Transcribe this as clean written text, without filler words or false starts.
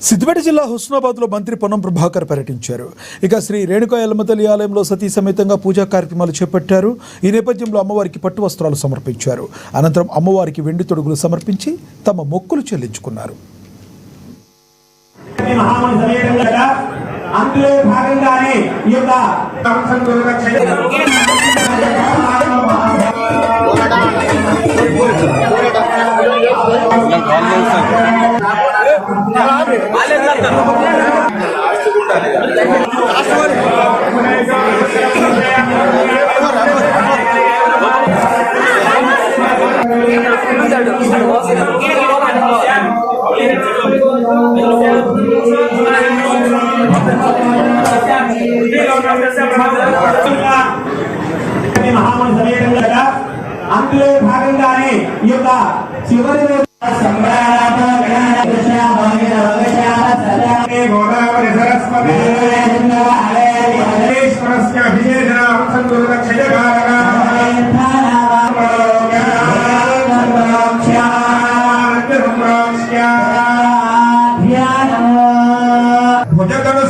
సిద్దిపేట జిల్లా హుస్నాబాద్లో మంత్రి పొన్నం ప్రభాకర్ పర్యటించారు. ఇక శ్రీ రేణుకా ఎల్లమ్మతల్లి ఆలయంలో సతీ సమేతంగా పూజా కార్యక్రమాలు చేపట్టారు. ఈ నేపథ్యంలో అమ్మవారికి పట్టు వస్త్రాలు సమర్పించారు. అనంతరం అమ్మవారికి వెండి తొడుగులు సమర్పించి తమ మొక్కులు చెల్లించుకున్నారు. అందులో భాగంగానే ఈ యొక్క చివరి గోదావరి సరస్వతి భుజగను